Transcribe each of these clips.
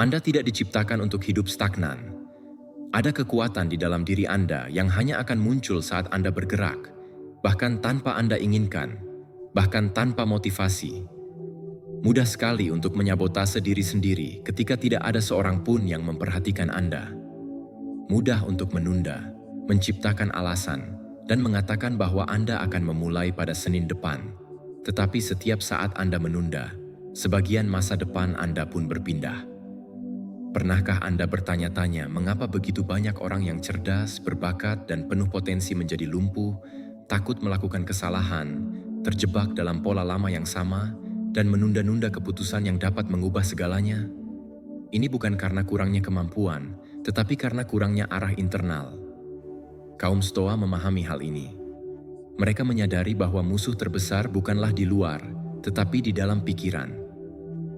Anda tidak diciptakan untuk hidup stagnan. Ada kekuatan di dalam diri Anda yang hanya akan muncul saat Anda bergerak, bahkan tanpa Anda inginkan, bahkan tanpa motivasi. Mudah sekali untuk menyabotase diri sendiri ketika tidak ada seorang pun yang memperhatikan Anda. Mudah untuk menunda, menciptakan alasan, dan mengatakan bahwa Anda akan memulai pada Senin depan. Tetapi setiap saat Anda menunda, sebagian masa depan Anda pun berpindah. Pernahkah Anda bertanya-tanya mengapa begitu banyak orang yang cerdas, berbakat, dan penuh potensi menjadi lumpuh, takut melakukan kesalahan, terjebak dalam pola lama yang sama, dan menunda-nunda keputusan yang dapat mengubah segalanya? Ini bukan karena kurangnya kemampuan, tetapi karena kurangnya arah internal. Kaum Stoa memahami hal ini. Mereka menyadari bahwa musuh terbesar bukanlah di luar, tetapi di dalam pikiran.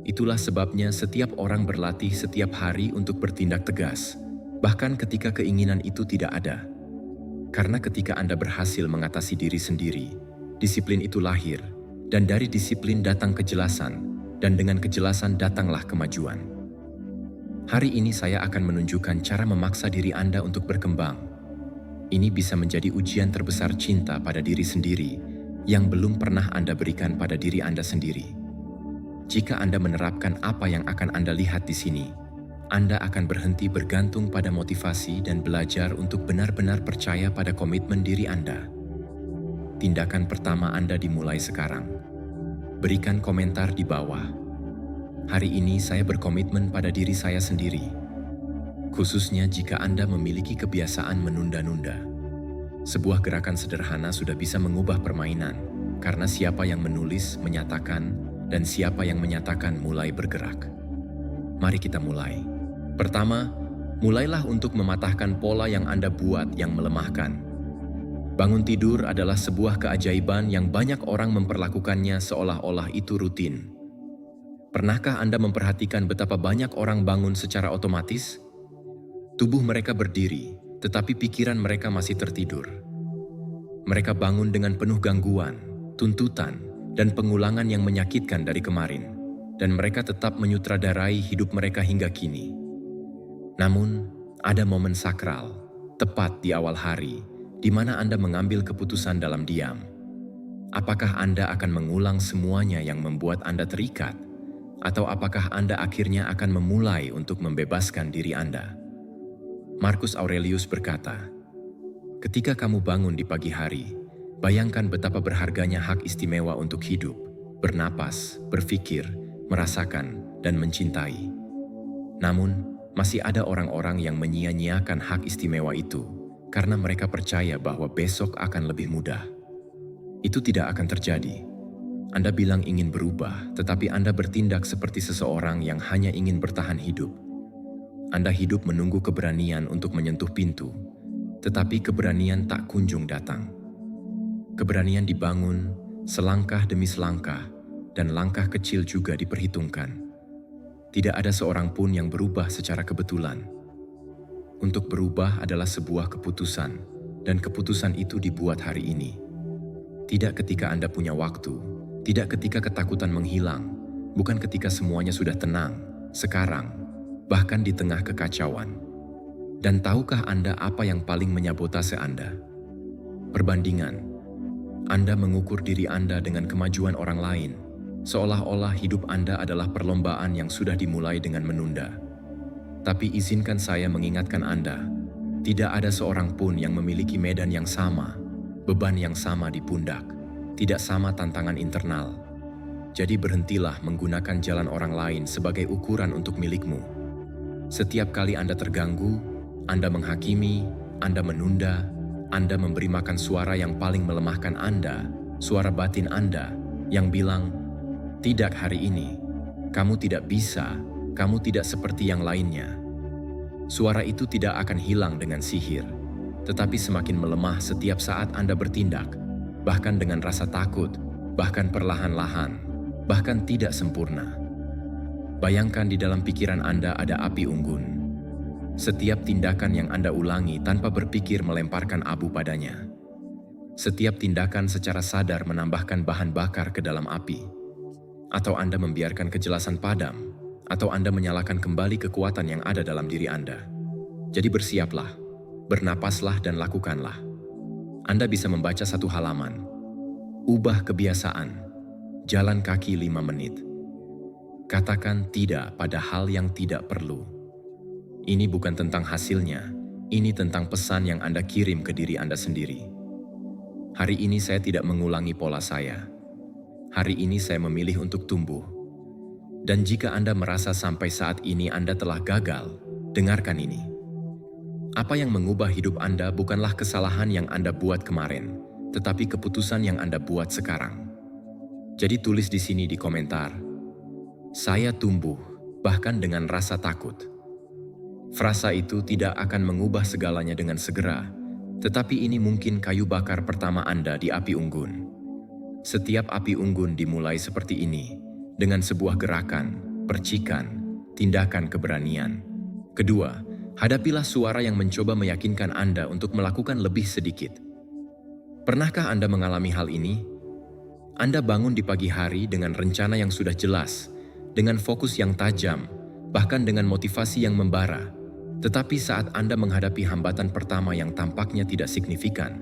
Itulah sebabnya setiap orang berlatih setiap hari untuk bertindak tegas, bahkan ketika keinginan itu tidak ada. Karena ketika Anda berhasil mengatasi diri sendiri, disiplin itu lahir, dan dari disiplin datang kejelasan, dan dengan kejelasan datanglah kemajuan. Hari ini saya akan menunjukkan cara memaksa diri Anda untuk berkembang. Ini bisa menjadi ujian terbesar cinta pada diri sendiri yang belum pernah Anda berikan pada diri Anda sendiri. Jika Anda menerapkan apa yang akan Anda lihat di sini, Anda akan berhenti bergantung pada motivasi dan belajar untuk benar-benar percaya pada komitmen diri Anda. Tindakan pertama Anda dimulai sekarang. Berikan komentar di bawah. Hari ini saya berkomitmen pada diri saya sendiri. Khususnya jika Anda memiliki kebiasaan menunda-nunda. Sebuah gerakan sederhana sudah bisa mengubah permainan, karena siapa yang menulis, menyatakan, dan siapa yang menyatakan mulai bergerak. Mari kita mulai. Pertama, mulailah untuk mematahkan pola yang Anda buat yang melemahkan. Bangun tidur adalah sebuah keajaiban yang banyak orang memperlakukannya seolah-olah itu rutin. Pernahkah Anda memperhatikan betapa banyak orang bangun secara otomatis? Tubuh mereka berdiri, tetapi pikiran mereka masih tertidur. Mereka bangun dengan penuh gangguan, tuntutan, dan pengulangan yang menyakitkan dari kemarin, dan mereka tetap menyutradarai hidup mereka hingga kini. Namun, ada momen sakral, tepat di awal hari, di mana Anda mengambil keputusan dalam diam. Apakah Anda akan mengulang semuanya yang membuat Anda terikat? Atau apakah Anda akhirnya akan memulai untuk membebaskan diri Anda? Marcus Aurelius berkata, "Ketika kamu bangun di pagi hari, bayangkan betapa berharganya hak istimewa untuk hidup, bernapas, berpikir, merasakan, dan mencintai. Namun, masih ada orang-orang yang menyia-nyiakan hak istimewa itu karena mereka percaya bahwa besok akan lebih mudah. Itu tidak akan terjadi. Anda bilang ingin berubah, tetapi Anda bertindak seperti seseorang yang hanya ingin bertahan hidup. Anda hidup menunggu keberanian untuk menyentuh pintu, tetapi keberanian tak kunjung datang. Keberanian dibangun selangkah demi selangkah, dan langkah kecil juga diperhitungkan. Tidak ada seorang pun yang berubah secara kebetulan. Untuk berubah adalah sebuah keputusan, dan keputusan itu dibuat hari ini. Tidak ketika Anda punya waktu, tidak ketika ketakutan menghilang, bukan ketika semuanya sudah tenang, sekarang, bahkan di tengah kekacauan. Dan tahukah Anda apa yang paling menyabotase Anda? Perbandingan. Anda mengukur diri Anda dengan kemajuan orang lain, seolah-olah hidup Anda adalah perlombaan yang sudah dimulai dengan menunda. Tapi izinkan saya mengingatkan Anda, tidak ada seorang pun yang memiliki medan yang sama, beban yang sama di pundak, tidak sama tantangan internal. Jadi berhentilah menggunakan jalan orang lain sebagai ukuran untuk milikmu. Setiap kali Anda terganggu, Anda menghakimi, Anda menunda, Anda memberi makan suara yang paling melemahkan Anda, suara batin Anda yang bilang, "Tidak hari ini, kamu tidak bisa, kamu tidak seperti yang lainnya." Suara itu tidak akan hilang dengan sihir, tetapi semakin melemah setiap saat Anda bertindak, bahkan dengan rasa takut, bahkan perlahan-lahan, bahkan tidak sempurna. Bayangkan di dalam pikiran Anda ada api unggun. Setiap tindakan yang Anda ulangi tanpa berpikir melemparkan abu padanya. Setiap tindakan secara sadar menambahkan bahan bakar ke dalam api. Atau Anda membiarkan kejelasan padam, atau Anda menyalakan kembali kekuatan yang ada dalam diri Anda. Jadi bersiaplah, bernapaslah dan lakukanlah. Anda bisa membaca satu halaman. Ubah kebiasaan. Jalan kaki 5 menit. Katakan tidak pada hal yang tidak perlu. Ini bukan tentang hasilnya, ini tentang pesan yang Anda kirim ke diri Anda sendiri. Hari ini saya tidak mengulangi pola saya. Hari ini saya memilih untuk tumbuh. Dan jika Anda merasa sampai saat ini Anda telah gagal, dengarkan ini. Apa yang mengubah hidup Anda bukanlah kesalahan yang Anda buat kemarin, tetapi keputusan yang Anda buat sekarang. Jadi tulis di sini di komentar, "Saya tumbuh, bahkan dengan rasa takut." Frasa itu tidak akan mengubah segalanya dengan segera, tetapi ini mungkin kayu bakar pertama Anda di api unggun. Setiap api unggun dimulai seperti ini, dengan sebuah gerakan, percikan, tindakan keberanian. Kedua, hadapilah suara yang mencoba meyakinkan Anda untuk melakukan lebih sedikit. Pernahkah Anda mengalami hal ini? Anda bangun di pagi hari dengan rencana yang sudah jelas, dengan fokus yang tajam, bahkan dengan motivasi yang membara. Tetapi saat Anda menghadapi hambatan pertama yang tampaknya tidak signifikan,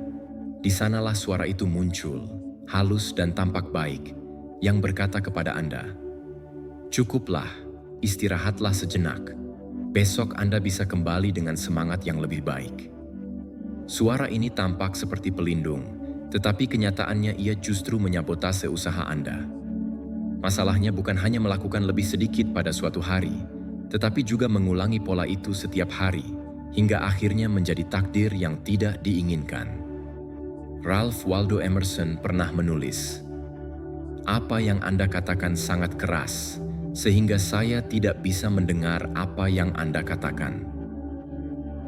di sanalah suara itu muncul, halus dan tampak baik, yang berkata kepada Anda, "Cukuplah, istirahatlah sejenak. Besok Anda bisa kembali dengan semangat yang lebih baik." Suara ini tampak seperti pelindung, tetapi kenyataannya ia justru menyabotase usaha Anda. Masalahnya bukan hanya melakukan lebih sedikit pada suatu hari, tetapi juga mengulangi pola itu setiap hari, hingga akhirnya menjadi takdir yang tidak diinginkan. Ralph Waldo Emerson pernah menulis, "Apa yang Anda katakan sangat keras, sehingga saya tidak bisa mendengar apa yang Anda katakan."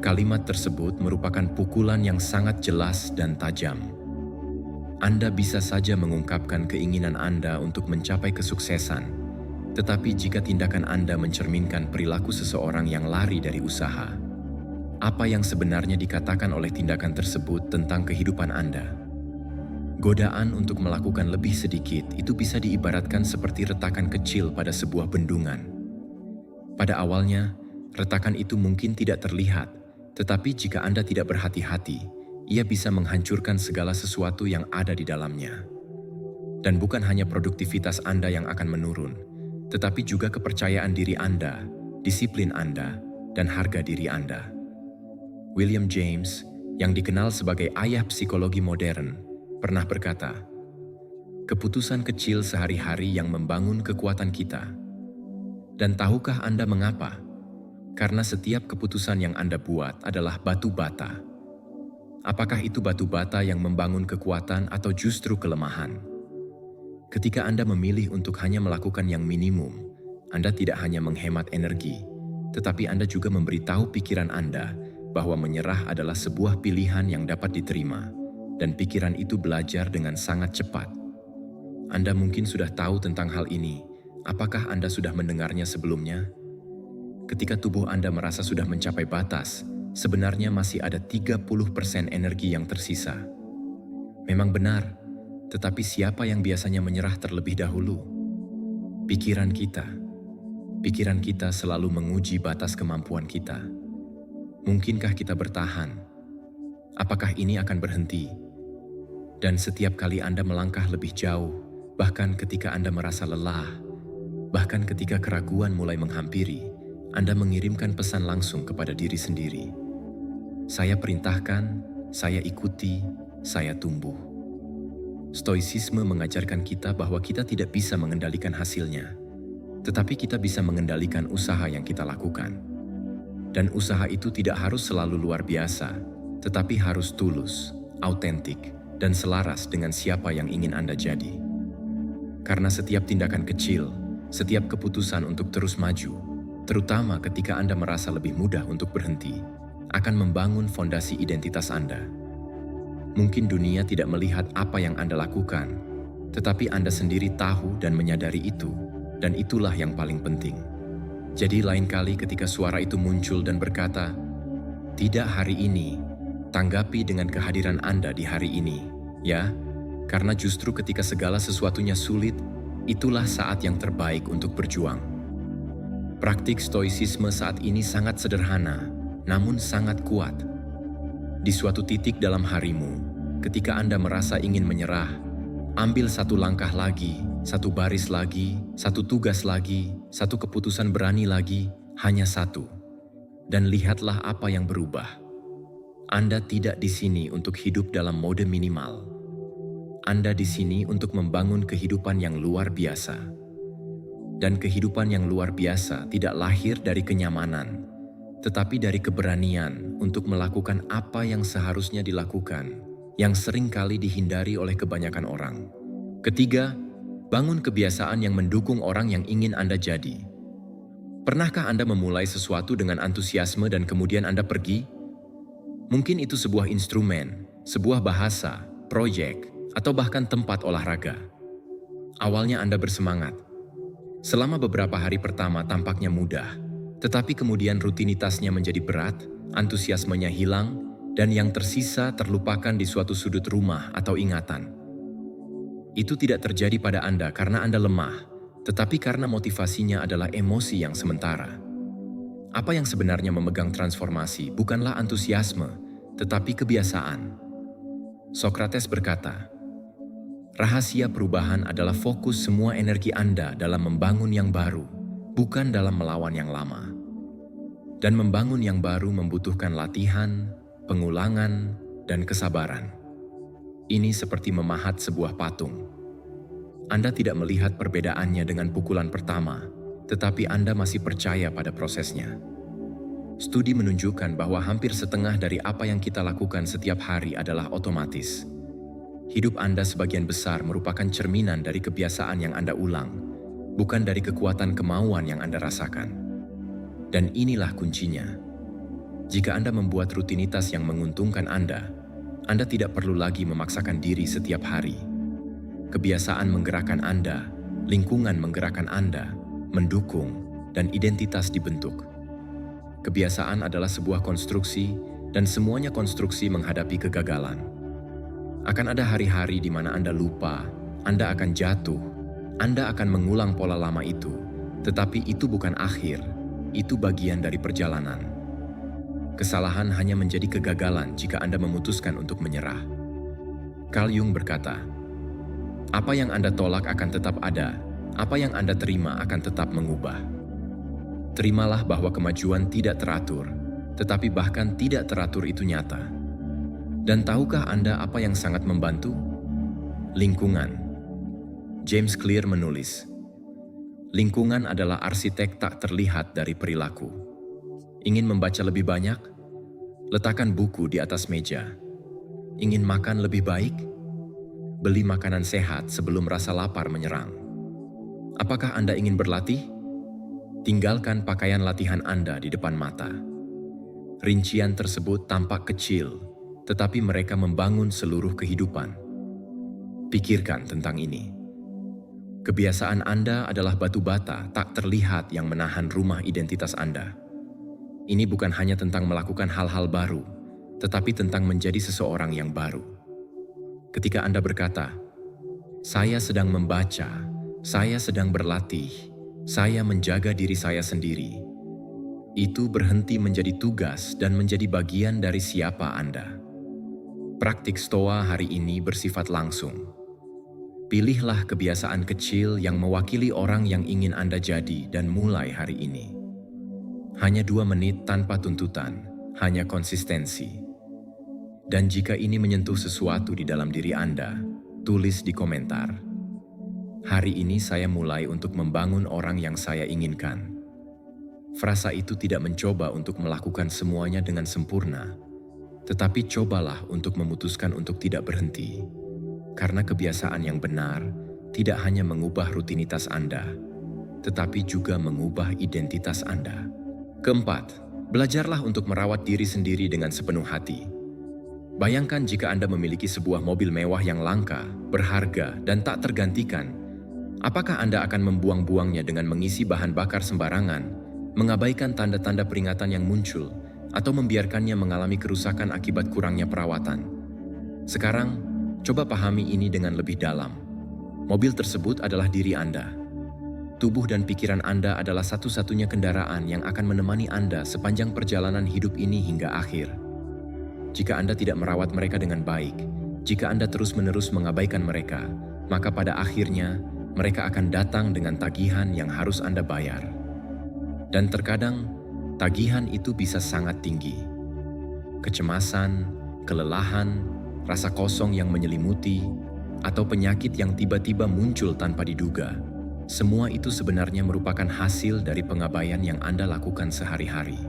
Kalimat tersebut merupakan pukulan yang sangat jelas dan tajam. Anda bisa saja mengungkapkan keinginan Anda untuk mencapai kesuksesan, tetapi jika tindakan Anda mencerminkan perilaku seseorang yang lari dari usaha, apa yang sebenarnya dikatakan oleh tindakan tersebut tentang kehidupan Anda? Godaan untuk melakukan lebih sedikit itu bisa diibaratkan seperti retakan kecil pada sebuah bendungan. Pada awalnya, retakan itu mungkin tidak terlihat, tetapi jika Anda tidak berhati-hati, ia bisa menghancurkan segala sesuatu yang ada di dalamnya. Dan bukan hanya produktivitas Anda yang akan menurun, tetapi juga kepercayaan diri Anda, disiplin Anda, dan harga diri Anda. William James, yang dikenal sebagai ayah psikologi modern, pernah berkata, "Keputusan kecil sehari-hari yang membangun kekuatan kita." Dan tahukah Anda mengapa? Karena setiap keputusan yang Anda buat adalah batu bata. Apakah itu batu bata yang membangun kekuatan atau justru kelemahan? Ketika Anda memilih untuk hanya melakukan yang minimum, Anda tidak hanya menghemat energi, tetapi Anda juga memberitahu pikiran Anda bahwa menyerah adalah sebuah pilihan yang dapat diterima, dan pikiran itu belajar dengan sangat cepat. Anda mungkin sudah tahu tentang hal ini. Apakah Anda sudah mendengarnya sebelumnya? Ketika tubuh Anda merasa sudah mencapai batas, sebenarnya masih ada 30% energi yang tersisa. Memang benar, tetapi siapa yang biasanya menyerah terlebih dahulu? Pikiran kita. Pikiran kita selalu menguji batas kemampuan kita. Mungkinkah kita bertahan? Apakah ini akan berhenti? Dan setiap kali Anda melangkah lebih jauh, bahkan ketika Anda merasa lelah, bahkan ketika keraguan mulai menghampiri, Anda mengirimkan pesan langsung kepada diri sendiri. Saya perintahkan, saya ikuti, saya tumbuh. Stoicisme mengajarkan kita bahwa kita tidak bisa mengendalikan hasilnya, tetapi kita bisa mengendalikan usaha yang kita lakukan. Dan usaha itu tidak harus selalu luar biasa, tetapi harus tulus, autentik, dan selaras dengan siapa yang ingin Anda jadi. Karena setiap tindakan kecil, setiap keputusan untuk terus maju, terutama ketika Anda merasa lebih mudah untuk berhenti, akan membangun fondasi identitas Anda. Mungkin dunia tidak melihat apa yang Anda lakukan, tetapi Anda sendiri tahu dan menyadari itu, dan itulah yang paling penting. Jadi lain kali ketika suara itu muncul dan berkata, "Tidak hari ini," tanggapi dengan kehadiran Anda di hari ini, ya, karena justru ketika segala sesuatunya sulit, itulah saat yang terbaik untuk berjuang. Praktik stoicisme saat ini sangat sederhana, namun sangat kuat. Di suatu titik dalam harimu, ketika Anda merasa ingin menyerah, ambil satu langkah lagi, satu baris lagi, satu tugas lagi, satu keputusan berani lagi, hanya satu. Dan lihatlah apa yang berubah. Anda tidak di sini untuk hidup dalam mode minimal. Anda di sini untuk membangun kehidupan yang luar biasa. Dan kehidupan yang luar biasa tidak lahir dari kenyamanan, tetapi dari keberanian untuk melakukan apa yang seharusnya dilakukan, yang seringkali dihindari oleh kebanyakan orang. Ketiga, bangun kebiasaan yang mendukung orang yang ingin Anda jadi. Pernahkah Anda memulai sesuatu dengan antusiasme dan kemudian Anda pergi? Mungkin itu sebuah instrumen, sebuah bahasa, proyek, atau bahkan tempat olahraga. Awalnya Anda bersemangat. Selama beberapa hari pertama tampaknya mudah, tetapi kemudian rutinitasnya menjadi berat, antusiasmenya hilang, dan yang tersisa terlupakan di suatu sudut rumah atau ingatan. Itu tidak terjadi pada Anda karena Anda lemah, tetapi karena motivasinya adalah emosi yang sementara. Apa yang sebenarnya memegang transformasi bukanlah antusiasme, tetapi kebiasaan. Sokrates berkata, rahasia perubahan adalah fokus semua energi Anda dalam membangun yang baru, bukan dalam melawan yang lama. Dan membangun yang baru membutuhkan latihan, pengulangan, dan kesabaran. Ini seperti memahat sebuah patung. Anda tidak melihat perbedaannya dengan pukulan pertama, tetapi Anda masih percaya pada prosesnya. Studi menunjukkan bahwa hampir setengah dari apa yang kita lakukan setiap hari adalah otomatis. Hidup Anda sebagian besar merupakan cerminan dari kebiasaan yang Anda ulang, bukan dari kekuatan kemauan yang Anda rasakan. Dan inilah kuncinya. Jika Anda membuat rutinitas yang menguntungkan Anda tidak perlu lagi memaksakan diri setiap hari. Kebiasaan menggerakkan Anda, lingkungan menggerakkan Anda, mendukung, dan identitas dibentuk. Kebiasaan adalah sebuah konstruksi, dan semuanya konstruksi menghadapi kegagalan. Akan ada hari-hari di mana Anda lupa, Anda akan jatuh, Anda akan mengulang pola lama itu, tetapi itu bukan akhir, itu bagian dari perjalanan. Kesalahan hanya menjadi kegagalan jika Anda memutuskan untuk menyerah. Carl Jung berkata, apa yang Anda tolak akan tetap ada, apa yang Anda terima akan tetap mengubah. Terimalah bahwa kemajuan tidak teratur, tetapi bahkan tidak teratur itu nyata. Dan tahukah Anda apa yang sangat membantu? Lingkungan. James Clear menulis, lingkungan adalah arsitek tak terlihat dari perilaku. Ingin membaca lebih banyak? Letakkan buku di atas meja. Ingin makan lebih baik? Beli makanan sehat sebelum rasa lapar menyerang. Apakah Anda ingin berlatih? Tinggalkan pakaian latihan Anda di depan mata. Rincian tersebut tampak kecil, tetapi mereka membangun seluruh kehidupan. Pikirkan tentang ini. Kebiasaan Anda adalah batu bata tak terlihat yang menahan rumah identitas Anda. Ini bukan hanya tentang melakukan hal-hal baru, tetapi tentang menjadi seseorang yang baru. Ketika Anda berkata, saya sedang membaca, saya sedang berlatih, saya menjaga diri saya sendiri, itu berhenti menjadi tugas dan menjadi bagian dari siapa Anda. Praktik Stoa hari ini bersifat langsung. Pilihlah kebiasaan kecil yang mewakili orang yang ingin Anda jadi dan mulai hari ini. Hanya 2 menit tanpa tuntutan, hanya konsistensi. Dan jika ini menyentuh sesuatu di dalam diri Anda, tulis di komentar. Hari ini saya mulai untuk membangun orang yang saya inginkan. Frasa itu tidak mencoba untuk melakukan semuanya dengan sempurna, tetapi cobalah untuk memutuskan untuk tidak berhenti. Karena kebiasaan yang benar tidak hanya mengubah rutinitas Anda, tetapi juga mengubah identitas Anda. Keempat, belajarlah untuk merawat diri sendiri dengan sepenuh hati. Bayangkan jika Anda memiliki sebuah mobil mewah yang langka, berharga, dan tak tergantikan. Apakah Anda akan membuang-buangnya dengan mengisi bahan bakar sembarangan, mengabaikan tanda-tanda peringatan yang muncul, atau membiarkannya mengalami kerusakan akibat kurangnya perawatan? Sekarang, coba pahami ini dengan lebih dalam. Mobil tersebut adalah diri Anda. tubuh dan pikiran Anda adalah satu-satunya kendaraan yang akan menemani Anda sepanjang perjalanan hidup ini hingga akhir. Jika Anda tidak merawat mereka dengan baik, jika Anda terus-menerus mengabaikan mereka, maka pada akhirnya mereka akan datang dengan tagihan yang harus Anda bayar. Dan terkadang, tagihan itu bisa sangat tinggi. Kecemasan, kelelahan, rasa kosong yang menyelimuti, atau penyakit yang tiba-tiba muncul tanpa diduga. Semua itu sebenarnya merupakan hasil dari pengabaian yang Anda lakukan sehari-hari.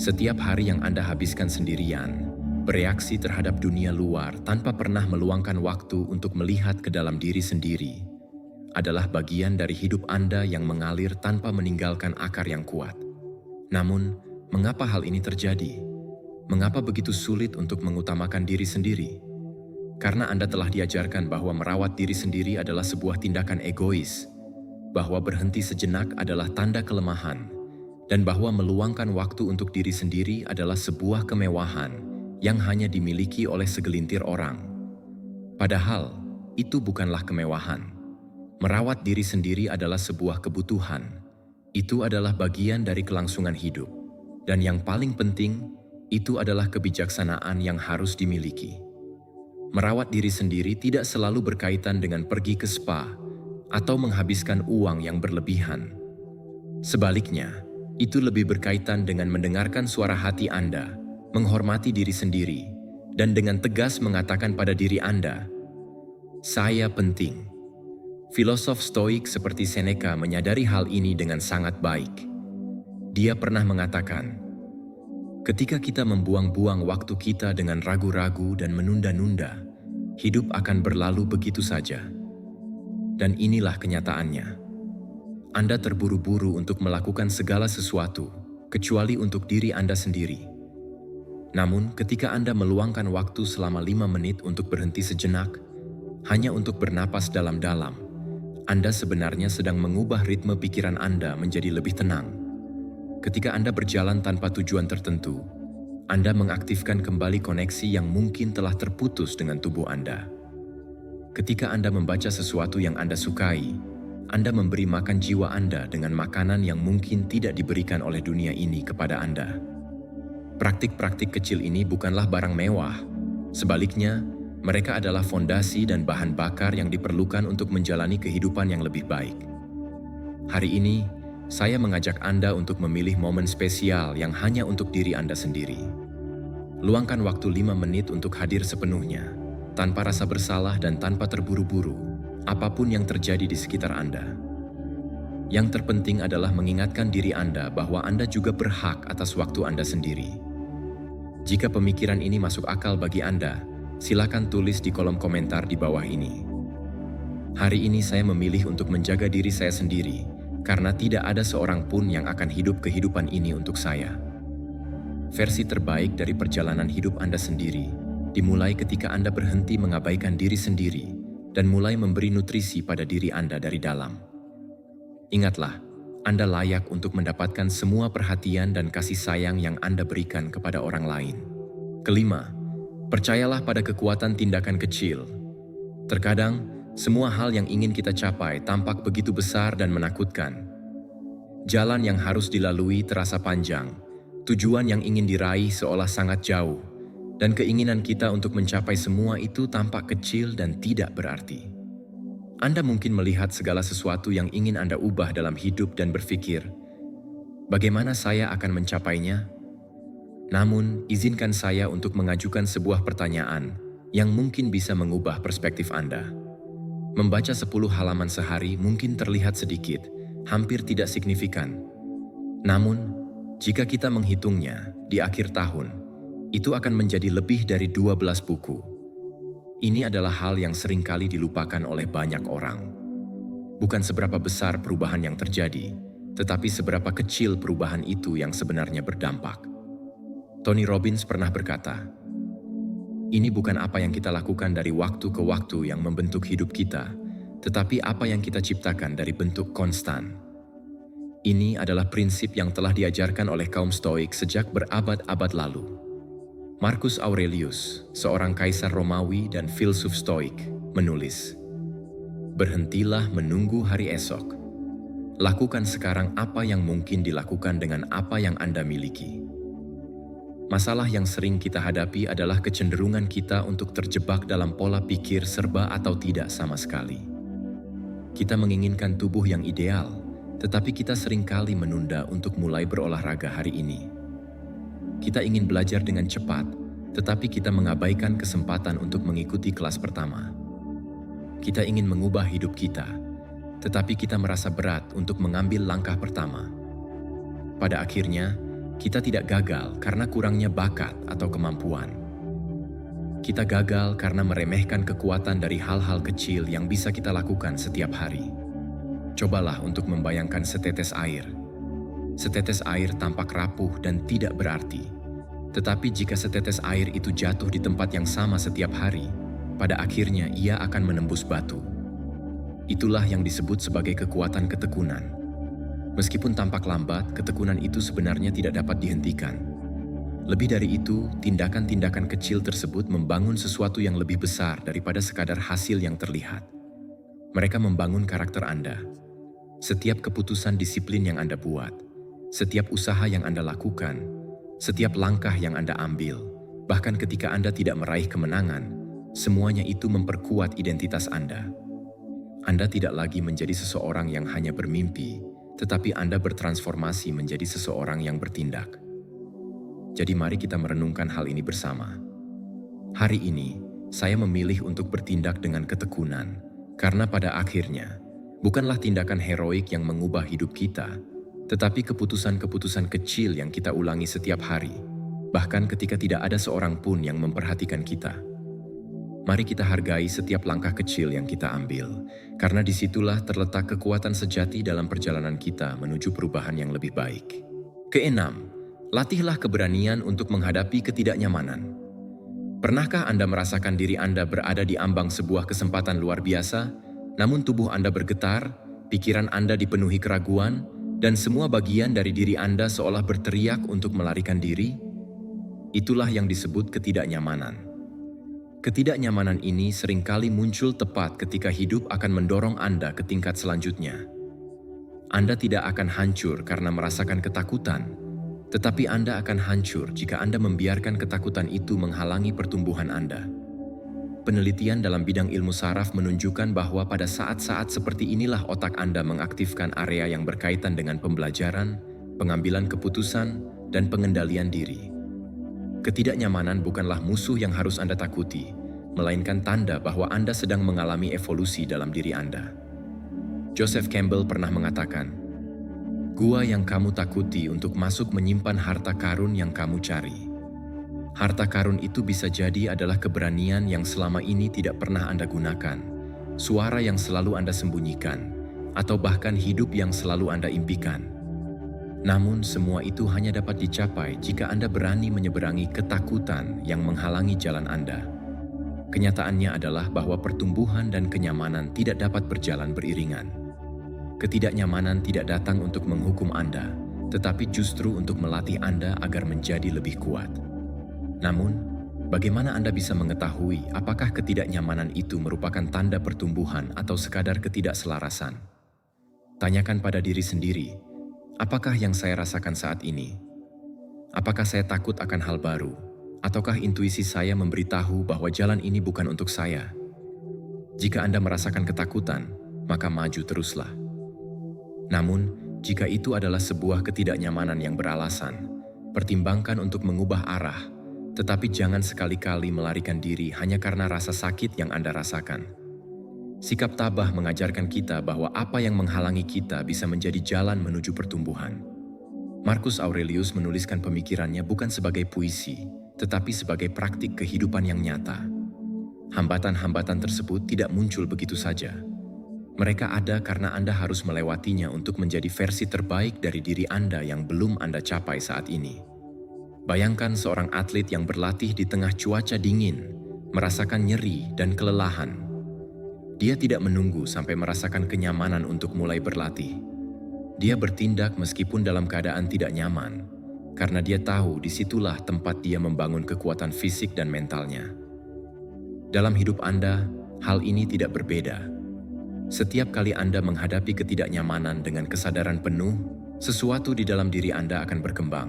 Setiap hari yang Anda habiskan sendirian, bereaksi terhadap dunia luar tanpa pernah meluangkan waktu untuk melihat ke dalam diri sendiri, adalah bagian dari hidup Anda yang mengalir tanpa meninggalkan akar yang kuat. Namun, mengapa hal ini terjadi? Mengapa begitu sulit untuk mengutamakan diri sendiri? Karena Anda telah diajarkan bahwa merawat diri sendiri adalah sebuah tindakan egois, bahwa berhenti sejenak adalah tanda kelemahan, dan bahwa meluangkan waktu untuk diri sendiri adalah sebuah kemewahan yang hanya dimiliki oleh segelintir orang. Padahal, itu bukanlah kemewahan. Merawat diri sendiri adalah sebuah kebutuhan. Itu adalah bagian dari kelangsungan hidup. Dan yang paling penting, itu adalah kebijaksanaan yang harus dimiliki. Merawat diri sendiri tidak selalu berkaitan dengan pergi ke spa atau menghabiskan uang yang berlebihan. Sebaliknya, itu lebih berkaitan dengan mendengarkan suara hati Anda, menghormati diri sendiri, dan dengan tegas mengatakan pada diri Anda, "Saya penting." Filosof Stoik seperti Seneca menyadari hal ini dengan sangat baik. Dia pernah mengatakan, "Ketika kita membuang-buang waktu kita dengan ragu-ragu dan menunda-nunda, hidup akan berlalu begitu saja." Dan inilah kenyataannya. Anda terburu-buru untuk melakukan segala sesuatu, kecuali untuk diri Anda sendiri. Namun, ketika Anda meluangkan waktu selama 5 menit untuk berhenti sejenak, hanya untuk bernapas dalam-dalam, Anda sebenarnya sedang mengubah ritme pikiran Anda menjadi lebih tenang. Ketika Anda berjalan tanpa tujuan tertentu, Anda mengaktifkan kembali koneksi yang mungkin telah terputus dengan tubuh Anda. Ketika Anda membaca sesuatu yang Anda sukai, Anda memberi makan jiwa Anda dengan makanan yang mungkin tidak diberikan oleh dunia ini kepada Anda. Praktik-praktik kecil ini bukanlah barang mewah. Sebaliknya, mereka adalah fondasi dan bahan bakar yang diperlukan untuk menjalani kehidupan yang lebih baik. Hari ini, saya mengajak Anda untuk memilih momen spesial yang hanya untuk diri Anda sendiri. Luangkan waktu 5 menit untuk hadir sepenuhnya, tanpa rasa bersalah dan tanpa terburu-buru, apapun yang terjadi di sekitar Anda. Yang terpenting adalah mengingatkan diri Anda bahwa Anda juga berhak atas waktu Anda sendiri. Jika pemikiran ini masuk akal bagi Anda, silakan tulis di kolom komentar di bawah ini. Hari ini saya memilih untuk menjaga diri saya sendiri, karena tidak ada seorang pun yang akan hidup kehidupan ini untuk saya. Versi terbaik dari perjalanan hidup Anda sendiri dimulai ketika Anda berhenti mengabaikan diri sendiri dan mulai memberi nutrisi pada diri Anda dari dalam. Ingatlah, Anda layak untuk mendapatkan semua perhatian dan kasih sayang yang Anda berikan kepada orang lain. Kelima, percayalah pada kekuatan tindakan kecil. Terkadang, semua hal yang ingin kita capai tampak begitu besar dan menakutkan. Jalan yang harus dilalui terasa panjang, tujuan yang ingin diraih seolah sangat jauh, dan keinginan kita untuk mencapai semua itu tampak kecil dan tidak berarti. Anda mungkin melihat segala sesuatu yang ingin Anda ubah dalam hidup dan berpikir, bagaimana saya akan mencapainya? Namun, izinkan saya untuk mengajukan sebuah pertanyaan yang mungkin bisa mengubah perspektif Anda. Membaca 10 halaman sehari mungkin terlihat sedikit, hampir tidak signifikan. Namun, jika kita menghitungnya di akhir tahun, itu akan menjadi lebih dari 12 buku. Ini adalah hal yang seringkali dilupakan oleh banyak orang. Bukan seberapa besar perubahan yang terjadi, tetapi seberapa kecil perubahan itu yang sebenarnya berdampak. Tony Robbins pernah berkata, "Ini bukan apa yang kita lakukan dari waktu ke waktu yang membentuk hidup kita, tetapi apa yang kita ciptakan dari bentuk konstan." Ini adalah prinsip yang telah diajarkan oleh kaum Stoik sejak berabad-abad lalu. Marcus Aurelius, seorang kaisar Romawi dan filsuf Stoik, menulis, "Berhentilah menunggu hari esok. Lakukan sekarang apa yang mungkin dilakukan dengan apa yang Anda miliki. Masalah yang sering kita hadapi adalah kecenderungan kita untuk terjebak dalam pola pikir serba atau tidak sama sekali. Kita menginginkan tubuh yang ideal, tetapi kita seringkali menunda untuk mulai berolahraga hari ini. Kita ingin belajar dengan cepat, tetapi kita mengabaikan kesempatan untuk mengikuti kelas pertama. Kita ingin mengubah hidup kita, tetapi kita merasa berat untuk mengambil langkah pertama. Pada akhirnya, kita tidak gagal karena kurangnya bakat atau kemampuan. Kita gagal karena meremehkan kekuatan dari hal-hal kecil yang bisa kita lakukan setiap hari. Cobalah untuk membayangkan setetes air. Setetes air tampak rapuh dan tidak berarti. Tetapi jika setetes air itu jatuh di tempat yang sama setiap hari, pada akhirnya ia akan menembus batu. Itulah yang disebut sebagai kekuatan ketekunan. Meskipun tampak lambat, ketekunan itu sebenarnya tidak dapat dihentikan. Lebih dari itu, tindakan-tindakan kecil tersebut membangun sesuatu yang lebih besar daripada sekadar hasil yang terlihat. Mereka membangun karakter Anda. Setiap keputusan disiplin yang Anda buat, setiap usaha yang Anda lakukan, setiap langkah yang Anda ambil, bahkan ketika Anda tidak meraih kemenangan, semuanya itu memperkuat identitas Anda. Anda tidak lagi menjadi seseorang yang hanya bermimpi, tetapi Anda bertransformasi menjadi seseorang yang bertindak. Jadi mari kita merenungkan hal ini bersama. Hari ini, saya memilih untuk bertindak dengan ketekunan, karena pada akhirnya, bukanlah tindakan heroik yang mengubah hidup kita, tetapi keputusan-keputusan kecil yang kita ulangi setiap hari, bahkan ketika tidak ada seorang pun yang memperhatikan kita. Mari kita hargai setiap langkah kecil yang kita ambil, karena disitulah terletak kekuatan sejati dalam perjalanan kita menuju perubahan yang lebih baik. Keenam, latihlah keberanian untuk menghadapi ketidaknyamanan. Pernahkah Anda merasakan diri Anda berada di ambang sebuah kesempatan luar biasa, namun tubuh Anda bergetar, pikiran Anda dipenuhi keraguan, dan semua bagian dari diri Anda seolah berteriak untuk melarikan diri? Itulah yang disebut ketidaknyamanan. Ketidaknyamanan ini seringkali muncul tepat ketika hidup akan mendorong Anda ke tingkat selanjutnya. Anda tidak akan hancur karena merasakan ketakutan, tetapi Anda akan hancur jika Anda membiarkan ketakutan itu menghalangi pertumbuhan Anda. Penelitian dalam bidang ilmu saraf menunjukkan bahwa pada saat-saat seperti inilah otak Anda mengaktifkan area yang berkaitan dengan pembelajaran, pengambilan keputusan, dan pengendalian diri. Ketidaknyamanan bukanlah musuh yang harus Anda takuti, melainkan tanda bahwa Anda sedang mengalami evolusi dalam diri Anda. Joseph Campbell pernah mengatakan, "Gua yang kamu takuti untuk masuk menyimpan harta karun yang kamu cari." Harta karun itu bisa jadi adalah keberanian yang selama ini tidak pernah Anda gunakan, suara yang selalu Anda sembunyikan, atau bahkan hidup yang selalu Anda impikan. Namun semua itu hanya dapat dicapai jika Anda berani menyeberangi ketakutan yang menghalangi jalan Anda. Kenyataannya adalah bahwa pertumbuhan dan kenyamanan tidak dapat berjalan beriringan. Ketidaknyamanan tidak datang untuk menghukum Anda, tetapi justru untuk melatih Anda agar menjadi lebih kuat. Namun, bagaimana Anda bisa mengetahui apakah ketidaknyamanan itu merupakan tanda pertumbuhan atau sekadar ketidakselarasan? Tanyakan pada diri sendiri, apakah yang saya rasakan saat ini? Apakah saya takut akan hal baru? Ataukah intuisi saya memberitahu bahwa jalan ini bukan untuk saya? Jika Anda merasakan ketakutan, maka maju teruslah. Namun, jika itu adalah sebuah ketidaknyamanan yang beralasan, pertimbangkan untuk mengubah arah, tetapi jangan sekali-kali melarikan diri hanya karena rasa sakit yang Anda rasakan. Sikap tabah mengajarkan kita bahwa apa yang menghalangi kita bisa menjadi jalan menuju pertumbuhan. Marcus Aurelius menuliskan pemikirannya bukan sebagai puisi, tetapi sebagai praktik kehidupan yang nyata. Hambatan-hambatan tersebut tidak muncul begitu saja. Mereka ada karena Anda harus melewatinya untuk menjadi versi terbaik dari diri Anda yang belum Anda capai saat ini. Bayangkan seorang atlet yang berlatih di tengah cuaca dingin, merasakan nyeri dan kelelahan. Dia tidak menunggu sampai merasakan kenyamanan untuk mulai berlatih. Dia bertindak meskipun dalam keadaan tidak nyaman, karena dia tahu disitulah tempat dia membangun kekuatan fisik dan mentalnya. Dalam hidup Anda, hal ini tidak berbeda. Setiap kali Anda menghadapi ketidaknyamanan dengan kesadaran penuh, sesuatu di dalam diri Anda akan berkembang.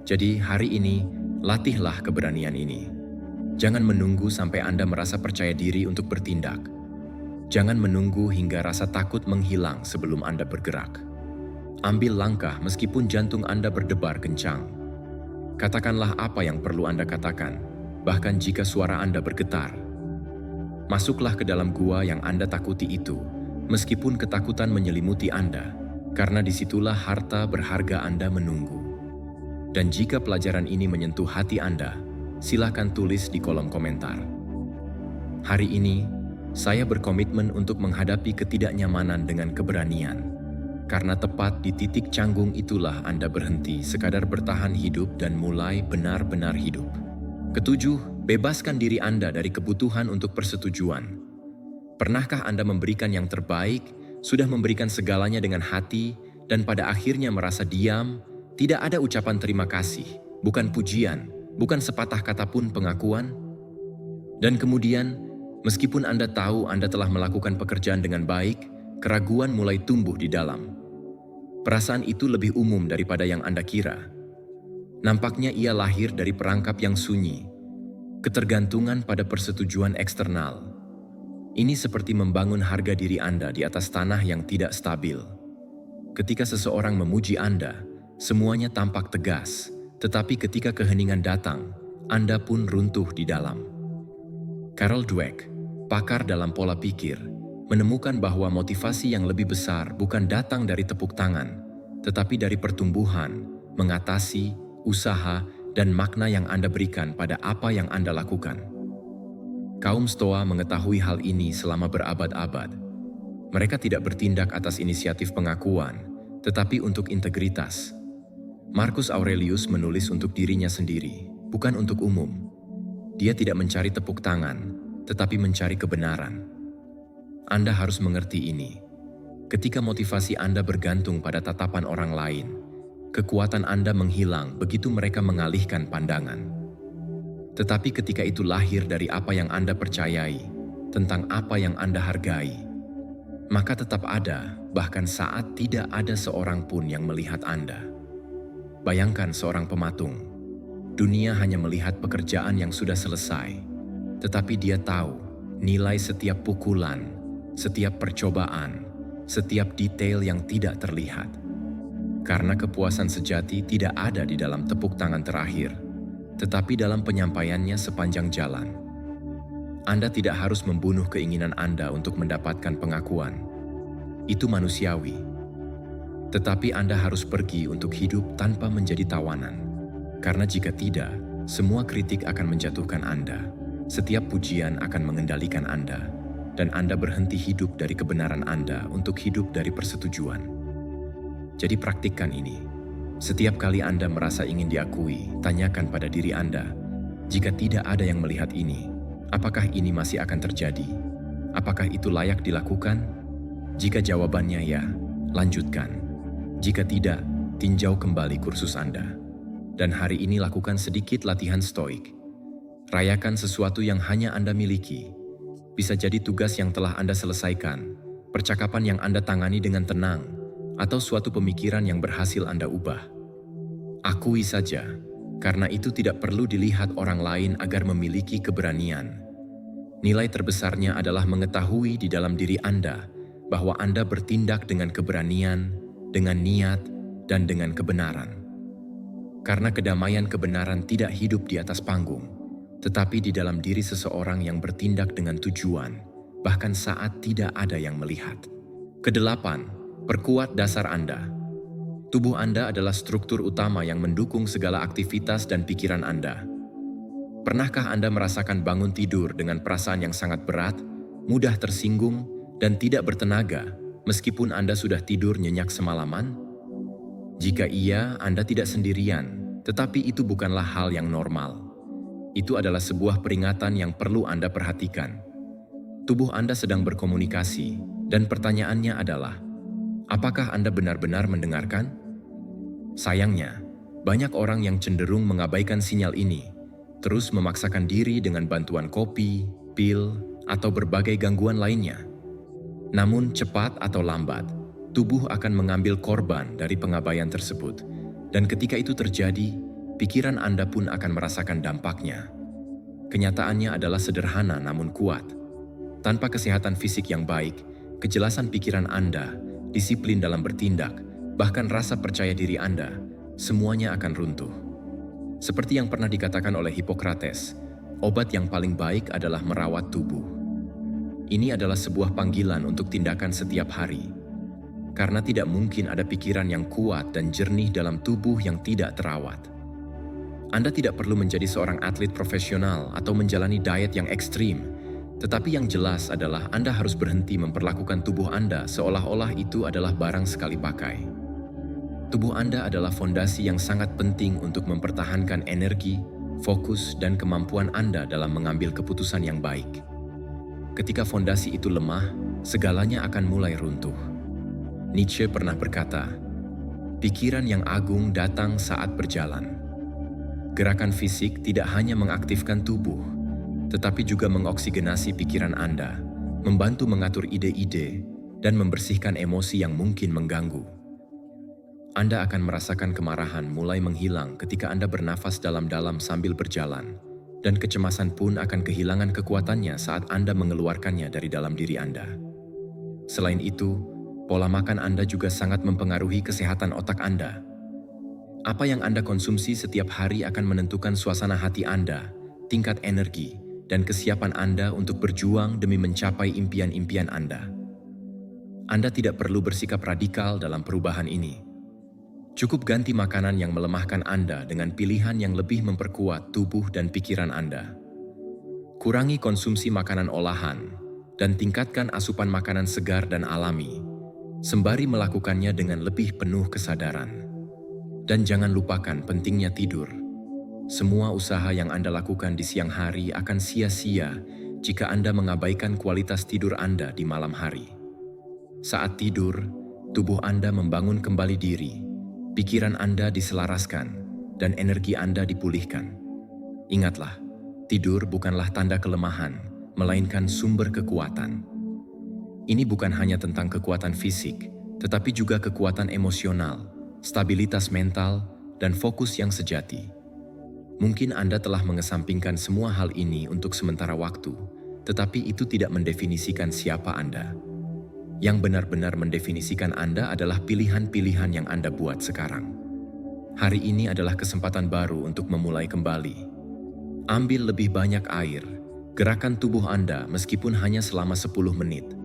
Jadi hari ini, latihlah keberanian ini. Jangan menunggu sampai Anda merasa percaya diri untuk bertindak. Jangan menunggu hingga rasa takut menghilang sebelum Anda bergerak. Ambil langkah meskipun jantung Anda berdebar kencang. Katakanlah apa yang perlu Anda katakan, bahkan jika suara Anda bergetar. Masuklah ke dalam gua yang Anda takuti itu, meskipun ketakutan menyelimuti Anda, karena disitulah harta berharga Anda menunggu. Dan jika pelajaran ini menyentuh hati Anda, silakan tulis di kolom komentar. Hari ini, saya berkomitmen untuk menghadapi ketidaknyamanan dengan keberanian, karena tepat di titik canggung itulah Anda berhenti sekadar bertahan hidup dan mulai benar-benar hidup. Ketujuh, bebaskan diri Anda dari kebutuhan untuk persetujuan. Pernahkah Anda memberikan yang terbaik, sudah memberikan segalanya dengan hati, dan pada akhirnya merasa diam, tidak ada ucapan terima kasih, bukan pujian, bukan sepatah kata pun pengakuan? Dan kemudian, meskipun Anda tahu Anda telah melakukan pekerjaan dengan baik, keraguan mulai tumbuh di dalam. Perasaan itu lebih umum daripada yang Anda kira. Nampaknya ia lahir dari perangkap yang sunyi, ketergantungan pada persetujuan eksternal. Ini seperti membangun harga diri Anda di atas tanah yang tidak stabil. Ketika seseorang memuji Anda, semuanya tampak tegas, tetapi ketika keheningan datang, Anda pun runtuh di dalam. Carol Dweck, pakar dalam pola pikir, menemukan bahwa motivasi yang lebih besar bukan datang dari tepuk tangan, tetapi dari pertumbuhan, mengatasi, usaha, dan makna yang Anda berikan pada apa yang Anda lakukan. Kaum Stoa mengetahui hal ini selama berabad-abad. Mereka tidak bertindak atas inisiatif pengakuan, tetapi untuk integritas. Marcus Aurelius menulis untuk dirinya sendiri, bukan untuk umum. Dia tidak mencari tepuk tangan, tetapi mencari kebenaran. Anda harus mengerti ini. Ketika motivasi Anda bergantung pada tatapan orang lain, kekuatan Anda menghilang begitu mereka mengalihkan pandangan. Tetapi ketika itu lahir dari apa yang Anda percayai, tentang apa yang Anda hargai, maka tetap ada, bahkan saat tidak ada seorang pun yang melihat Anda. Bayangkan seorang pematung. Dunia hanya melihat pekerjaan yang sudah selesai, tetapi dia tahu nilai setiap pukulan, setiap percobaan, setiap detail yang tidak terlihat. Karena kepuasan sejati tidak ada di dalam tepuk tangan terakhir, tetapi dalam penyampaiannya sepanjang jalan. Anda tidak harus membunuh keinginan Anda untuk mendapatkan pengakuan. Itu manusiawi. Tetapi Anda harus pergi untuk hidup tanpa menjadi tawanan. Karena jika tidak, semua kritik akan menjatuhkan Anda. Setiap pujian akan mengendalikan Anda. Dan Anda berhenti hidup dari kebenaran Anda untuk hidup dari persetujuan. Jadi praktikkan ini. Setiap kali Anda merasa ingin diakui, tanyakan pada diri Anda, jika tidak ada yang melihat ini, apakah ini masih akan terjadi? Apakah itu layak dilakukan? Jika jawabannya ya, lanjutkan. Jika tidak, tinjau kembali kursus Anda. Dan hari ini lakukan sedikit latihan stoik. Rayakan sesuatu yang hanya Anda miliki. Bisa jadi tugas yang telah Anda selesaikan, percakapan yang Anda tangani dengan tenang, atau suatu pemikiran yang berhasil Anda ubah. Akui saja, karena itu tidak perlu dilihat orang lain agar memiliki keberanian. Nilai terbesarnya adalah mengetahui di dalam diri Anda bahwa Anda bertindak dengan keberanian, dengan niat, dan dengan kebenaran. Karena kedamaian kebenaran tidak hidup di atas panggung, tetapi di dalam diri seseorang yang bertindak dengan tujuan, bahkan saat tidak ada yang melihat. Kedelapan, perkuat dasar Anda. Tubuh Anda adalah struktur utama yang mendukung segala aktivitas dan pikiran Anda. Pernahkah Anda merasakan bangun tidur dengan perasaan yang sangat berat, mudah tersinggung, dan tidak bertenaga, meskipun Anda sudah tidur nyenyak semalaman? Jika iya, Anda tidak sendirian, tetapi itu bukanlah hal yang normal. Itu adalah sebuah peringatan yang perlu Anda perhatikan. Tubuh Anda sedang berkomunikasi, dan pertanyaannya adalah, apakah Anda benar-benar mendengarkan? Sayangnya, banyak orang yang cenderung mengabaikan sinyal ini, terus memaksakan diri dengan bantuan kopi, pil, atau berbagai gangguan lainnya. Namun cepat atau lambat, tubuh akan mengambil korban dari pengabaian tersebut. Dan ketika itu terjadi, pikiran Anda pun akan merasakan dampaknya. Kenyataannya adalah sederhana namun kuat. Tanpa kesehatan fisik yang baik, kejelasan pikiran Anda, disiplin dalam bertindak, bahkan rasa percaya diri Anda, semuanya akan runtuh. Seperti yang pernah dikatakan oleh Hippocrates, obat yang paling baik adalah merawat tubuh. Ini adalah sebuah panggilan untuk tindakan setiap hari. Karena tidak mungkin ada pikiran yang kuat dan jernih dalam tubuh yang tidak terawat. Anda tidak perlu menjadi seorang atlet profesional atau menjalani diet yang ekstrim, tetapi yang jelas adalah Anda harus berhenti memperlakukan tubuh Anda seolah-olah itu adalah barang sekali pakai. Tubuh Anda adalah fondasi yang sangat penting untuk mempertahankan energi, fokus, dan kemampuan Anda dalam mengambil keputusan yang baik. Ketika fondasi itu lemah, segalanya akan mulai runtuh. Nietzsche pernah berkata, "Pikiran yang agung datang saat berjalan." Gerakan fisik tidak hanya mengaktifkan tubuh, tetapi juga mengoksigenasi pikiran Anda, membantu mengatur ide-ide, dan membersihkan emosi yang mungkin mengganggu. Anda akan merasakan kemarahan mulai menghilang ketika Anda bernafas dalam-dalam sambil berjalan, dan kecemasan pun akan kehilangan kekuatannya saat Anda mengeluarkannya dari dalam diri Anda. Selain itu, pola makan Anda juga sangat mempengaruhi kesehatan otak Anda. Apa yang Anda konsumsi setiap hari akan menentukan suasana hati Anda, tingkat energi, dan kesiapan Anda untuk berjuang demi mencapai impian-impian Anda. Anda tidak perlu bersikap radikal dalam perubahan ini. Cukup ganti makanan yang melemahkan Anda dengan pilihan yang lebih memperkuat tubuh dan pikiran Anda. Kurangi konsumsi makanan olahan, dan tingkatkan asupan makanan segar dan alami, sembari melakukannya dengan lebih penuh kesadaran. Dan jangan lupakan pentingnya tidur. Semua usaha yang Anda lakukan di siang hari akan sia-sia jika Anda mengabaikan kualitas tidur Anda di malam hari. Saat tidur, tubuh Anda membangun kembali diri, pikiran Anda diselaraskan, dan energi Anda dipulihkan. Ingatlah, tidur bukanlah tanda kelemahan, melainkan sumber kekuatan. Ini bukan hanya tentang kekuatan fisik, tetapi juga kekuatan emosional, stabilitas mental, dan fokus yang sejati. Mungkin Anda telah mengesampingkan semua hal ini untuk sementara waktu, tetapi itu tidak mendefinisikan siapa Anda. Yang benar-benar mendefinisikan Anda adalah pilihan-pilihan yang Anda buat sekarang. Hari ini adalah kesempatan baru untuk memulai kembali. Ambil lebih banyak air, gerakan tubuh Anda meskipun hanya selama 10 menit.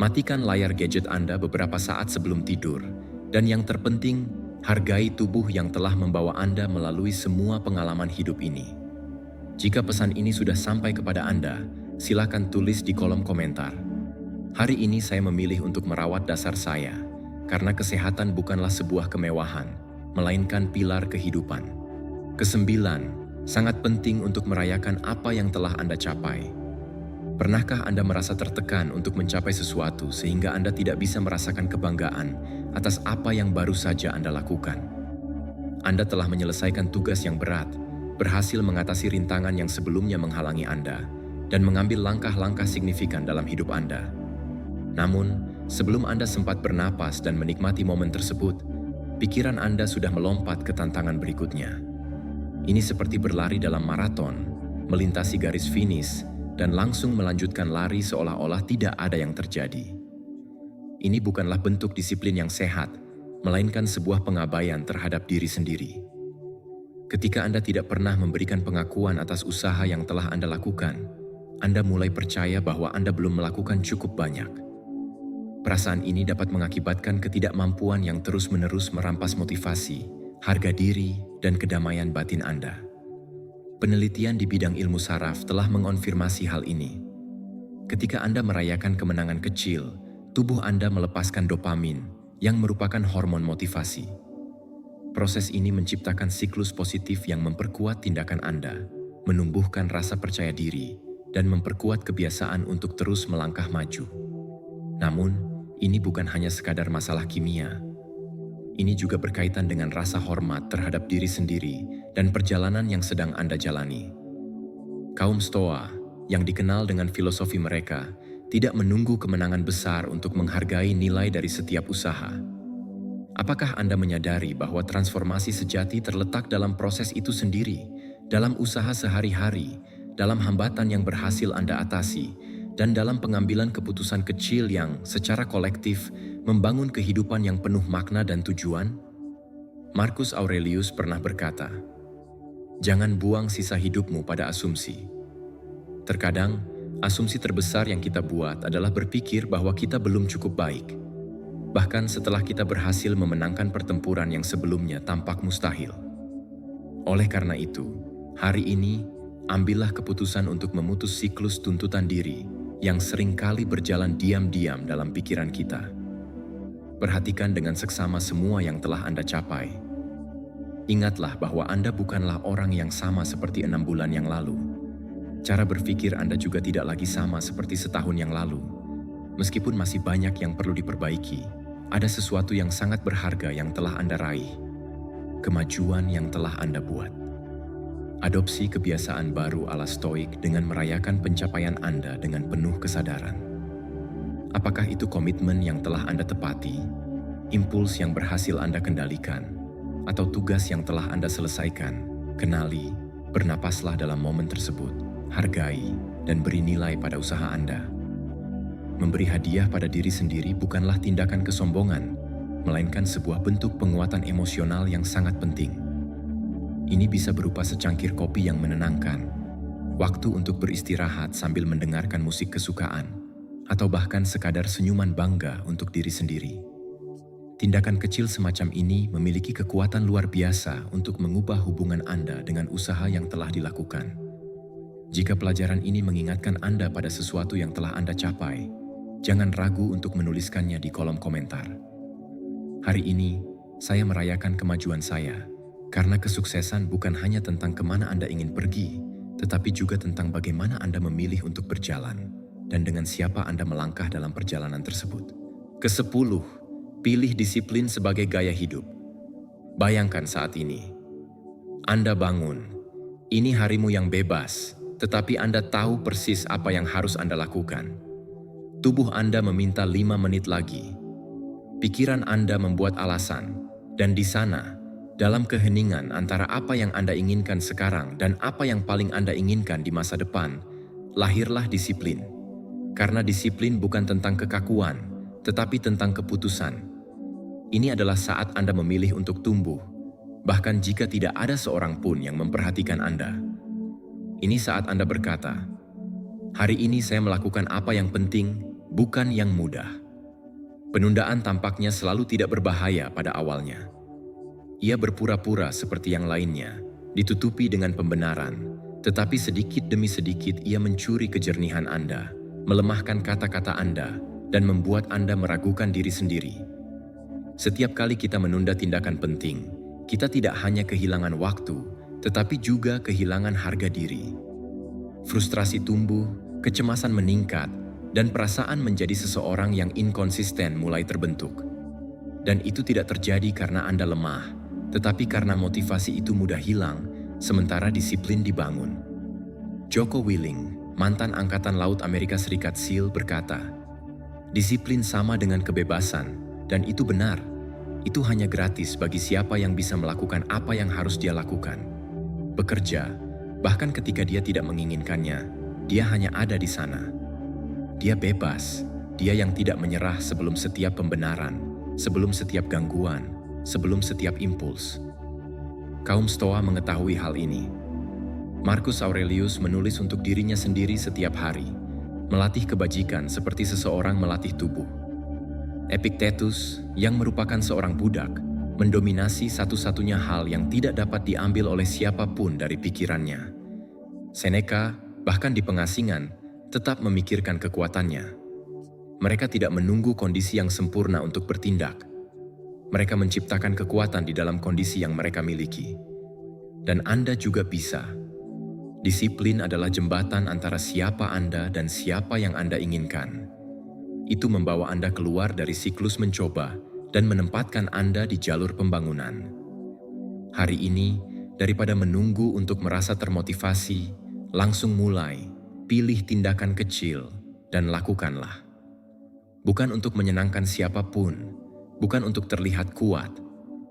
Matikan layar gadget Anda beberapa saat sebelum tidur, dan yang terpenting, hargai tubuh yang telah membawa Anda melalui semua pengalaman hidup ini. Jika pesan ini sudah sampai kepada Anda, silakan tulis di kolom komentar. Hari ini saya memilih untuk merawat dasar saya, karena kesehatan bukanlah sebuah kemewahan, melainkan pilar kehidupan. Kesembilan, sangat penting untuk merayakan apa yang telah Anda capai. Pernahkah Anda merasa tertekan untuk mencapai sesuatu sehingga Anda tidak bisa merasakan kebanggaan atas apa yang baru saja Anda lakukan? Anda telah menyelesaikan tugas yang berat, berhasil mengatasi rintangan yang sebelumnya menghalangi Anda, dan mengambil langkah-langkah signifikan dalam hidup Anda. Namun, sebelum Anda sempat bernapas dan menikmati momen tersebut, pikiran Anda sudah melompat ke tantangan berikutnya. Ini seperti berlari dalam maraton, melintasi garis finish, dan langsung melanjutkan lari seolah-olah tidak ada yang terjadi. Ini bukanlah bentuk disiplin yang sehat, melainkan sebuah pengabaian terhadap diri sendiri. Ketika Anda tidak pernah memberikan pengakuan atas usaha yang telah Anda lakukan, Anda mulai percaya bahwa Anda belum melakukan cukup banyak. Perasaan ini dapat mengakibatkan ketidakmampuan yang terus-menerus merampas motivasi, harga diri, dan kedamaian batin Anda. Penelitian di bidang ilmu saraf telah mengonfirmasi hal ini. Ketika Anda merayakan kemenangan kecil, tubuh Anda melepaskan dopamin yang merupakan hormon motivasi. Proses ini menciptakan siklus positif yang memperkuat tindakan Anda, menumbuhkan rasa percaya diri, dan memperkuat kebiasaan untuk terus melangkah maju. Namun, ini bukan hanya sekadar masalah kimia. Ini juga berkaitan dengan rasa hormat terhadap diri sendiri dan perjalanan yang sedang Anda jalani. Kaum Stoa, yang dikenal dengan filosofi mereka, tidak menunggu kemenangan besar untuk menghargai nilai dari setiap usaha. Apakah Anda menyadari bahwa transformasi sejati terletak dalam proses itu sendiri, dalam usaha sehari-hari, dalam hambatan yang berhasil Anda atasi, dan dalam pengambilan keputusan kecil yang secara kolektif membangun kehidupan yang penuh makna dan tujuan? Marcus Aurelius pernah berkata, "Jangan buang sisa hidupmu pada asumsi." Terkadang, asumsi terbesar yang kita buat adalah berpikir bahwa kita belum cukup baik. Bahkan setelah kita berhasil memenangkan pertempuran yang sebelumnya tampak mustahil. Oleh karena itu, hari ini, ambillah keputusan untuk memutus siklus tuntutan diri yang seringkali berjalan diam-diam dalam pikiran kita. Perhatikan dengan seksama semua yang telah Anda capai. Ingatlah bahwa Anda bukanlah orang yang sama seperti 6 bulan yang lalu. Cara berpikir Anda juga tidak lagi sama seperti setahun yang lalu. Meskipun masih banyak yang perlu diperbaiki, ada sesuatu yang sangat berharga yang telah Anda raih. Kemajuan yang telah Anda buat. Adopsi kebiasaan baru ala Stoik dengan merayakan pencapaian Anda dengan penuh kesadaran. Apakah itu komitmen yang telah Anda tepati, impuls yang berhasil Anda kendalikan, atau tugas yang telah Anda selesaikan? Kenali, bernapaslah dalam momen tersebut. Hargai, dan beri nilai pada usaha Anda. Memberi hadiah pada diri sendiri bukanlah tindakan kesombongan, melainkan sebuah bentuk penguatan emosional yang sangat penting. Ini bisa berupa secangkir kopi yang menenangkan, waktu untuk beristirahat sambil mendengarkan musik kesukaan, atau bahkan sekadar senyuman bangga untuk diri sendiri. Tindakan kecil semacam ini memiliki kekuatan luar biasa untuk mengubah hubungan Anda dengan usaha yang telah dilakukan. Jika pelajaran ini mengingatkan Anda pada sesuatu yang telah Anda capai, jangan ragu untuk menuliskannya di kolom komentar. Hari ini, saya merayakan kemajuan saya, karena kesuksesan bukan hanya tentang kemana Anda ingin pergi, tetapi juga tentang bagaimana Anda memilih untuk berjalan, dan dengan siapa Anda melangkah dalam perjalanan tersebut. Ke-10, pilih disiplin sebagai gaya hidup. Bayangkan saat ini, Anda bangun, ini harimu yang bebas, tetapi Anda tahu persis apa yang harus Anda lakukan. Tubuh Anda meminta 5 menit lagi. Pikiran Anda membuat alasan, dan di sana, dalam keheningan antara apa yang Anda inginkan sekarang dan apa yang paling Anda inginkan di masa depan, lahirlah disiplin. Karena disiplin bukan tentang kekakuan, tetapi tentang keputusan. Ini adalah saat Anda memilih untuk tumbuh, bahkan jika tidak ada seorang pun yang memperhatikan Anda. Ini saat Anda berkata, "Hari ini saya melakukan apa yang penting, bukan yang mudah." Penundaan tampaknya selalu tidak berbahaya pada awalnya. Ia berpura-pura seperti yang lainnya, ditutupi dengan pembenaran, tetapi sedikit demi sedikit ia mencuri kejernihan Anda, melemahkan kata-kata Anda, dan membuat Anda meragukan diri sendiri. Setiap kali kita menunda tindakan penting, kita tidak hanya kehilangan waktu, tetapi juga kehilangan harga diri. Frustrasi tumbuh, kecemasan meningkat, dan perasaan menjadi seseorang yang inkonsisten mulai terbentuk. Dan itu tidak terjadi karena Anda lemah, tetapi karena motivasi itu mudah hilang, sementara disiplin dibangun. Jocko Willink, mantan Angkatan Laut Amerika Serikat SEAL, berkata, "Disiplin sama dengan kebebasan, dan itu benar. Itu hanya gratis bagi siapa yang bisa melakukan apa yang harus dia lakukan. Bekerja, bahkan ketika dia tidak menginginkannya, dia hanya ada di sana. Dia bebas, dia yang tidak menyerah sebelum setiap pembenaran, sebelum setiap gangguan, sebelum setiap impuls." Kaum Stoa mengetahui hal ini. Marcus Aurelius menulis untuk dirinya sendiri setiap hari, melatih kebajikan seperti seseorang melatih tubuh. Epictetus, yang merupakan seorang budak, mendominasi satu-satunya hal yang tidak dapat diambil oleh siapapun dari pikirannya. Seneca, bahkan di pengasingan, tetap memikirkan kekuatannya. Mereka tidak menunggu kondisi yang sempurna untuk bertindak. Mereka menciptakan kekuatan di dalam kondisi yang mereka miliki. Dan Anda juga bisa. Disiplin adalah jembatan antara siapa Anda dan siapa yang Anda inginkan. Itu membawa Anda keluar dari siklus mencoba dan menempatkan Anda di jalur pembangunan. Hari ini, daripada menunggu untuk merasa termotivasi, langsung mulai, pilih tindakan kecil, dan lakukanlah. Bukan untuk menyenangkan siapapun, bukan untuk terlihat kuat,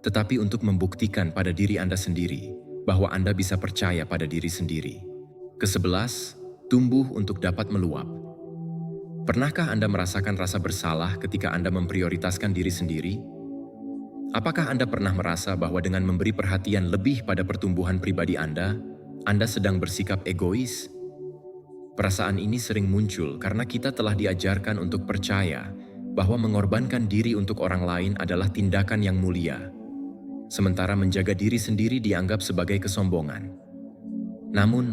tetapi untuk membuktikan pada diri Anda sendiri bahwa Anda bisa percaya pada diri sendiri. Ke-11, tumbuh untuk dapat meluap. Pernahkah Anda merasakan rasa bersalah ketika Anda memprioritaskan diri sendiri? Apakah Anda pernah merasa bahwa dengan memberi perhatian lebih pada pertumbuhan pribadi Anda sedang bersikap egois? Perasaan ini sering muncul karena kita telah diajarkan untuk percaya bahwa mengorbankan diri untuk orang lain adalah tindakan yang mulia, sementara menjaga diri sendiri dianggap sebagai kesombongan. Namun,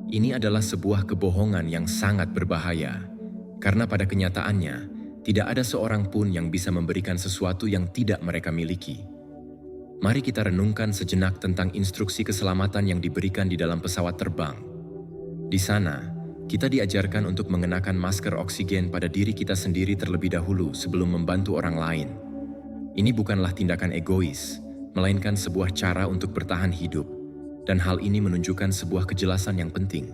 ini adalah sebuah kebohongan yang sangat berbahaya, karena pada kenyataannya, tidak ada seorang pun yang bisa memberikan sesuatu yang tidak mereka miliki. Mari kita renungkan sejenak tentang instruksi keselamatan yang diberikan di dalam pesawat terbang. Di sana, kita diajarkan untuk mengenakan masker oksigen pada diri kita sendiri terlebih dahulu sebelum membantu orang lain. Ini bukanlah tindakan egois, melainkan sebuah cara untuk bertahan hidup, dan hal ini menunjukkan sebuah kejelasan yang penting.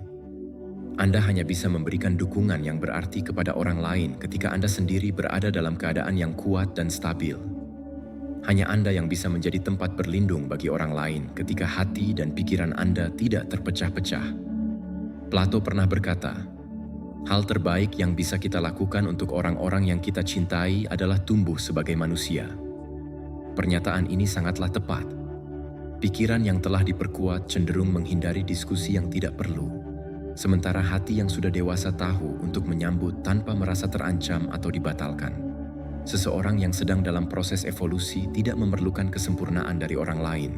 Anda hanya bisa memberikan dukungan yang berarti kepada orang lain ketika Anda sendiri berada dalam keadaan yang kuat dan stabil. Hanya Anda yang bisa menjadi tempat berlindung bagi orang lain ketika hati dan pikiran Anda tidak terpecah-pecah. Plato pernah berkata, "Hal terbaik yang bisa kita lakukan untuk orang-orang yang kita cintai adalah tumbuh sebagai manusia." Pernyataan ini sangatlah tepat. Pikiran yang telah diperkuat cenderung menghindari diskusi yang tidak perlu, sementara hati yang sudah dewasa tahu untuk menyambut tanpa merasa terancam atau dibatalkan. Seseorang yang sedang dalam proses evolusi tidak memerlukan kesempurnaan dari orang lain,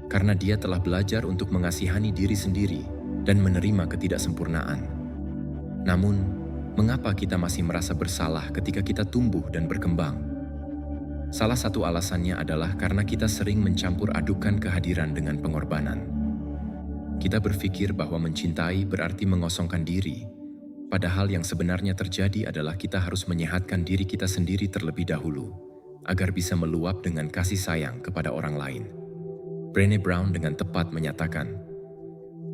karena dia telah belajar untuk mengasihani diri sendiri dan menerima ketidaksempurnaan. Namun, mengapa kita masih merasa bersalah ketika kita tumbuh dan berkembang? Salah satu alasannya adalah karena kita sering mencampur adukan kehadiran dengan pengorbanan. Kita berpikir bahwa mencintai berarti mengosongkan diri, padahal yang sebenarnya terjadi adalah kita harus menyehatkan diri kita sendiri terlebih dahulu, agar bisa meluap dengan kasih sayang kepada orang lain. Brené Brown dengan tepat menyatakan,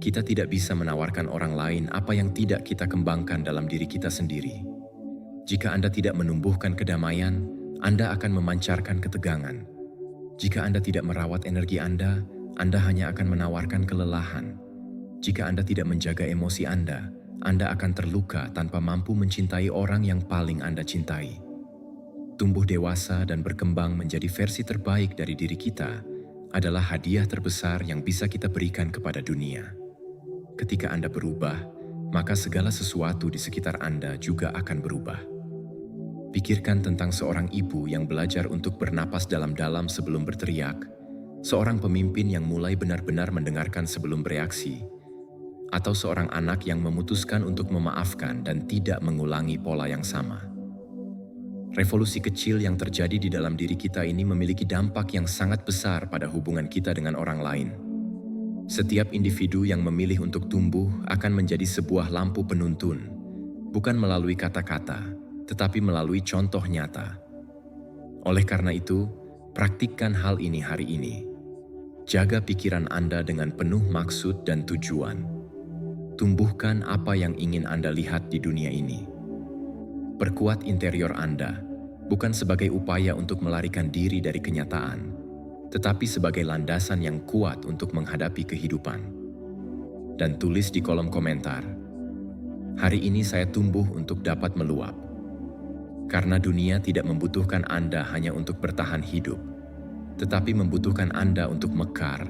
kita tidak bisa menawarkan orang lain apa yang tidak kita kembangkan dalam diri kita sendiri. Jika Anda tidak menumbuhkan kedamaian, Anda akan memancarkan ketegangan. Jika Anda tidak merawat energi Anda hanya akan menawarkan kelelahan. Jika Anda tidak menjaga emosi Anda akan terluka tanpa mampu mencintai orang yang paling Anda cintai. Tumbuh dewasa dan berkembang menjadi versi terbaik dari diri kita adalah hadiah terbesar yang bisa kita berikan kepada dunia. Ketika Anda berubah, maka segala sesuatu di sekitar Anda juga akan berubah. Pikirkan tentang seorang ibu yang belajar untuk bernapas dalam-dalam sebelum berteriak, seorang pemimpin yang mulai benar-benar mendengarkan sebelum bereaksi, atau seorang anak yang memutuskan untuk memaafkan dan tidak mengulangi pola yang sama. Revolusi kecil yang terjadi di dalam diri kita ini memiliki dampak yang sangat besar pada hubungan kita dengan orang lain. Setiap individu yang memilih untuk tumbuh akan menjadi sebuah lampu penuntun, bukan melalui kata-kata, tetapi melalui contoh nyata. Oleh karena itu, praktikkan hal ini hari ini. Jaga pikiran Anda dengan penuh maksud dan tujuan. Tumbuhkan apa yang ingin Anda lihat di dunia ini. Perkuat interior Anda, bukan sebagai upaya untuk melarikan diri dari kenyataan, tetapi sebagai landasan yang kuat untuk menghadapi kehidupan. Dan tulis di kolom komentar, "Hari ini saya tumbuh untuk dapat meluap." Karena dunia tidak membutuhkan Anda hanya untuk bertahan hidup, tetapi membutuhkan Anda untuk mekar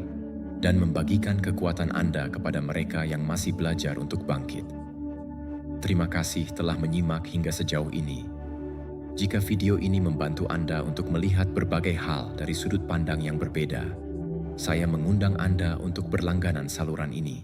dan membagikan kekuatan Anda kepada mereka yang masih belajar untuk bangkit. Terima kasih telah menyimak hingga sejauh ini. Jika video ini membantu Anda untuk melihat berbagai hal dari sudut pandang yang berbeda, saya mengundang Anda untuk berlangganan saluran ini.